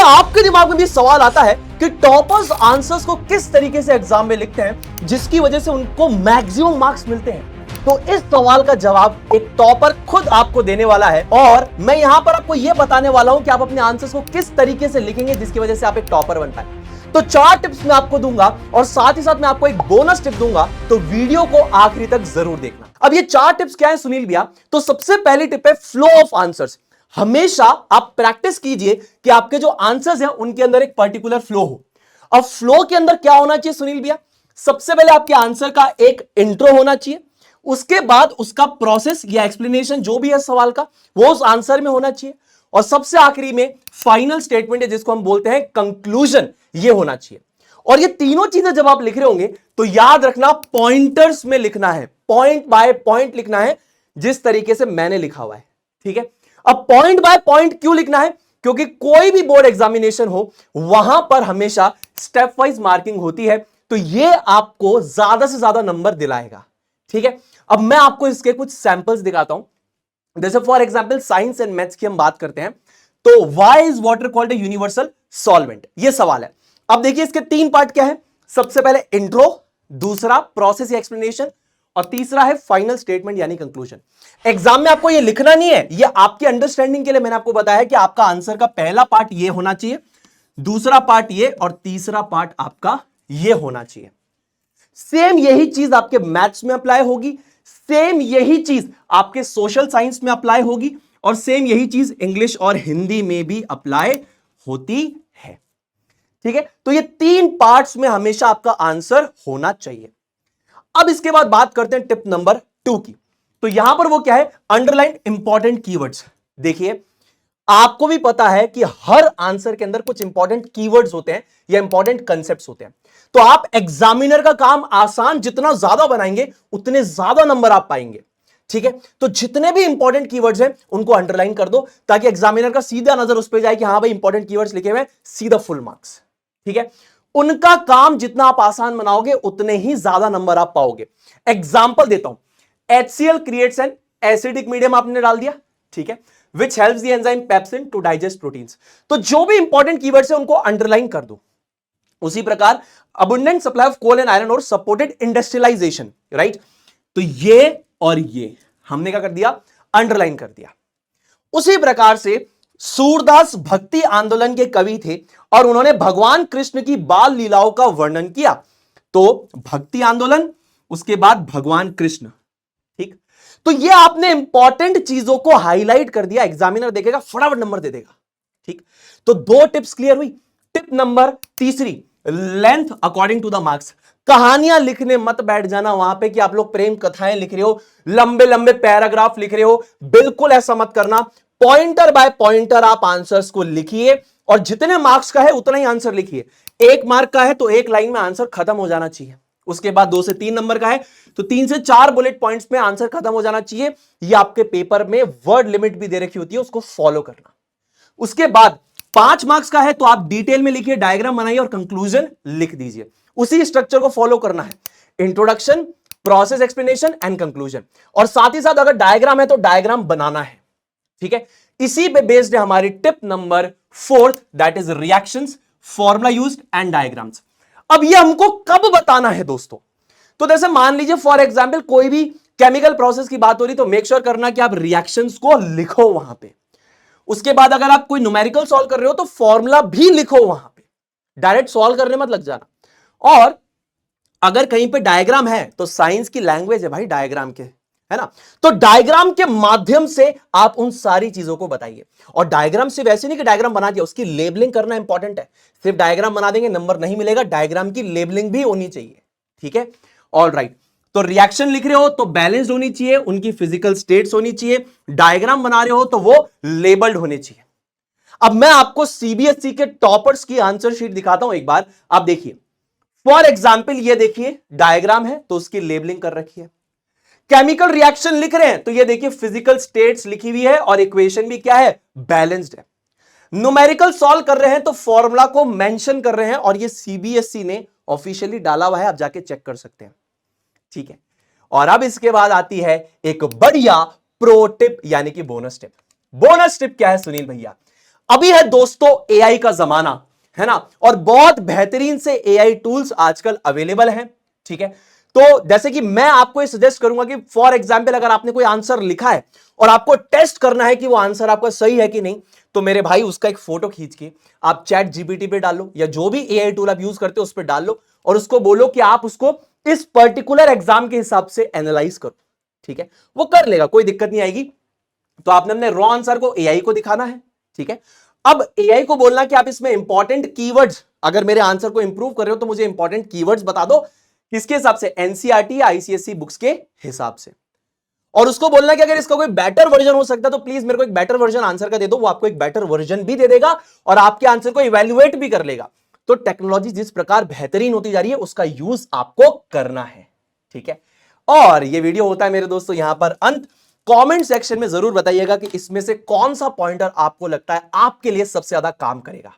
आपके दिमाग में भी सवाल आता है कि टॉपर्स आंसर्स को किस तरीके से एग्जाम में लिखते हैं जिसकी वजह से उनको मैक्सिमम मार्क्स मिलते हैं, तो इस सवाल का जवाब एक टॉपर खुद आपको देने वाला है और मैं यहां पर आपको यह बताने वाला हूं कि आप अपने आंसर्स को किस तरीके से लिखेंगे जिसकी वजह से आप एक टॉपर बन पाए। तो 4 टिप्स मैं आपको दूंगा और साथ ही साथ मैं आपको एक बोनस टिप दूंगा, तो वीडियो को आखिरी तक जरूर देखना। अब ये 4 टिप्स क्या है सुनील भैया? तो सबसे पहली टिप है फ्लो ऑफ आंसर्स। हमेशा आप प्रैक्टिस कीजिए कि आपके जो आंसर्स हैं उनके अंदर एक पर्टिकुलर फ्लो हो। अब फ्लो के अंदर क्या होना चाहिए सुनील भैया? सबसे पहले आपके आंसर का एक इंट्रो होना चाहिए, उसके बाद उसका प्रोसेस या एक्सप्लेनेशन जो भी है सवाल का वो उस आंसर में होना चाहिए, और सबसे आखिरी में फाइनल स्टेटमेंट है जिसको हम बोलते हैं कंक्लूजन, ये होना चाहिए। और ये तीनों चीजें जब आप लिख रहे होंगे तो याद रखना पॉइंटर्स में लिखना है, पॉइंट बाय पॉइंट लिखना है जिस तरीके से मैंने लिखा हुआ है। ठीक है, अब पॉइंट बाय पॉइंट क्यों लिखना है? क्योंकि कोई भी बोर्ड एग्जामिनेशन हो वहां पर हमेशा स्टेप वाइज मार्किंग होती है, तो ये आपको ज्यादा से ज्यादा नंबर दिलाएगा। ठीक है, अब मैं आपको इसके कुछ सैंपल्स दिखाता हूं। जैसे for example science and maths की हम बात करते हैं, तो why is water called a universal solvent, ये सवाल है। अब देखिए इसके 3 पार्ट क्या है। सबसे पहले इंट्रो, दूसरा प्रोसेस या एक्सप्लेनेशन, और तीसरा है फाइनल स्टेटमेंट यानी कंक्लूजन। एग्जाम में आपको ये लिखना नहीं है, ये आपकी अंडरस्टैंडिंग के लिए मैंने आपको बताया है कि आपका आंसर का पहला पार्ट ये होना चाहिए, दूसरा पार्ट ये, और तीसरा पार्ट आपका ये होना चाहिए। सेम यही चीज आपके मैथ्स में अप्लाई होगी, सेम यही चीज आपके सोशल साइंस में अप्लाई होगी, और सेम यही चीज इंग्लिश और हिंदी में भी अप्लाई होती है। ठीक है, तो ये 3 पार्ट्स में हमेशा आपका आंसर होना चाहिए। अब इसके बाद बात करते हैं टिप नंबर 2 की। तो यहां पर वो क्या है? Underline important keywords. देखिए आपको भी पता है कि हर आंसर के अंदर कुछ इंपॉर्टेंट कीवर्ड्स होते हैं या इंपॉर्टेंट कंसेप्ट्स होते हैं, तो आप एग्जामिनर का काम आसान जितना ज्यादा बनाएंगे उतने ज्यादा नंबर आप पाएंगे। ठीक है, तो जितने भी इंपॉर्टेंट कीवर्ड्स हैं उनको अंडरलाइन कर दो ताकि एग्जामिनर का सीधा नजर उस पर जाए कि हां भाई इंपॉर्टेंट कीवर्ड्स लिखे हुए हैं, सीधा फुल मार्क्स। ठीक है, उनका काम जितना आप आसान बनाओगे उतने ही ज्यादा नंबर आप पाओगे। एग्जाम्पल देता हूं, HCl creates an acidic medium आपने डाल दिया, ठीक है, which helps the enzyme pepsin to digest proteins। तो जो भी इंपॉर्टेंट कीवर्ड्स है उनको अंडरलाइन कर दो। उसी प्रकार abundant supply of coal and iron ore supported industrialization, right? तो ये और ये हमने क्या कर दिया? अंडरलाइन कर दिया। उसी प्रकार से सूरदास भक्ति आंदोलन के कवि थे और उन्होंने भगवान कृष्ण की बाल लीलाओं का वर्णन किया, तो भक्ति आंदोलन, उसके बाद भगवान कृष्ण। ठीक, तो ये आपने इंपॉर्टेंट चीजों को हाईलाइट कर दिया, एग्जामिनर देखेगा फटाफट नंबर दे देगा। ठीक, तो 2 टिप्स क्लियर हुई। Tip number 3, length according to the marks. कहानियां लिखने मत बैठ जाना वहां पे कि आप लोग प्रेम कथाएं लिख रहे हो, लंबे लंबे पैराग्राफ लिख रहे हो, बिल्कुल ऐसा मत करना। पॉइंटर बाय पॉइंटर आप आंसर्स को लिखिए और जितने मार्क्स का है उतना ही आंसर लिखिए। 1 मार्क का है तो 1 लाइन में आंसर खत्म हो जाना चाहिए। उसके बाद 2 से 3 नंबर का है तो 3 से 4 बुलेट पॉइंट्स में आंसर खत्म हो जाना चाहिए। ये आपके पेपर में वर्ड लिमिट भी दे रखी होती है, उसको फॉलो करना। उसके बाद 5 मार्क्स का है तो आप डिटेल में लिखिए, डायग्राम बनाइए और कंक्लूजन लिख दीजिए। उसी स्ट्रक्चर को फॉलो करना है, introduction, process, explanation and conclusion, और साथ ही साथ अगर डायग्राम है तो डायग्राम बनाना है। ठीक है, इसी पे बेस्ड है हमारी tip number 4, that is reactions, formula used and diagrams. अब ये हमको कब बताना है दोस्तों? तो जैसे मान लीजिए फॉर एग्जांपल कोई भी केमिकल प्रोसेस की बात हो रही तो मेक श्योर करना कि आप रिएक्शंस को लिखो वहां पे। उसके बाद अगर आप कोई न्यूमेरिकल सॉल्व कर रहे हो तो फॉर्मूला भी लिखो वहां पे, डायरेक्ट सॉल्व करने मत लग जाना। और अगर कहीं पे डायग्राम है तो साइंस की लैंग्वेज है भाई डायग्राम के, है ना, तो डायग्राम के माध्यम से आप उन सारी चीजों को बताइए। और डायग्राम सिर्फ ऐसे नहीं कि डायग्राम बना दिया, उसकी लेबलिंग करना इंपॉर्टेंट है। सिर्फ डायग्राम बना देंगे नंबर नहीं मिलेगा, डायग्राम की लेबलिंग भी होनी चाहिए। ठीक है, ऑल राइट। तो रिएक्शन लिख रहे हो तो बैलेंस्ड होनी चाहिए, उनकी फिजिकल स्टेट्स होनी चाहिए। डायग्राम बना रहे हो तो वो लेबल्ड होने चाहिए। अब मैं आपको सीबीएसई के टॉपर्स की आंसर शीट दिखाता हूं, एक बार आप देखिए। फॉर एग्जाम्पल ये देखिए डायग्राम है तो उसकी लेबलिंग कर रखी है। केमिकल रिएक्शन लिख रहे हैं तो ये देखिए फिजिकल स्टेट्स लिखी हुई है और इक्वेशन भी क्या है? बैलेंस्ड है। न्यूमेरिकल सॉल्व कर रहे हैं तो फॉर्मूला को मेंशन कर रहे हैं और ये सीबीएसई ने ऑफिशियली डाला हुआ है, आप जाके चेक कर सकते हैं। ठीक है, और अब इसके बाद आती है एक बढ़िया प्रो टिप यानी कि बोनस टिप। बोनस टिप क्या है सुनील भैया? अभी है दोस्तों एआई का जमाना, है ना, और बहुत बेहतरीन से एआई टूल्स आजकल अवेलेबल हैं, ठीक है। तो जैसे कि मैं आपको ये सजेस्ट करूंगा कि फॉर एग्जांपल अगर आपने कोई आंसर लिखा है और आपको टेस्ट करना है कि वो आंसर आपका सही है कि नहीं, तो मेरे भाई उसका एक फोटो खींच के आप चैट जीपीटी पे डाल लो या जो भी एआई टूल आप यूज करते हो उस पर डाल लो और उसको बोलो कि आप उसको इस पर्टिकुलर एग्जाम के हिसाब से एनालाइज करो, ठीक है। वो कर लेगा, कोई दिक्कत नहीं आएगी। तो आपने अपने रॉ आंसर को एआई को दिखाना है, ठीक है। अब एआई को बोलना कि आप इसमें इंपॉर्टेंट कीवर्ड्स, अगर मेरे आंसर को इंप्रूव कर रहे हो तो मुझे इंपॉर्टेंट कीवर्ड्स बता दो, किसके हिसाब से, एनसीईआरटी या आईसीएसई बुक्स के हिसाब से। और उसको बोलना कि अगर इसका कोई बेटर वर्जन हो सकता है तो प्लीज मेरे को एक बेटर वर्जन आंसर का दे दो, वो आपको एक बेटर वर्जन भी दे देगा और आपके आंसर को इवेल्युएट भी कर लेगा। तो टेक्नोलॉजी जिस प्रकार बेहतरीन होती जा रही है उसका यूज आपको करना है, ठीक है। और ये वीडियो होता है मेरे दोस्तों यहां पर अंत। कमेंट सेक्शन में जरूर बताइएगा कि इसमें से कौन सा पॉइंटर आपको लगता है आपके लिए सबसे ज्यादा काम करेगा।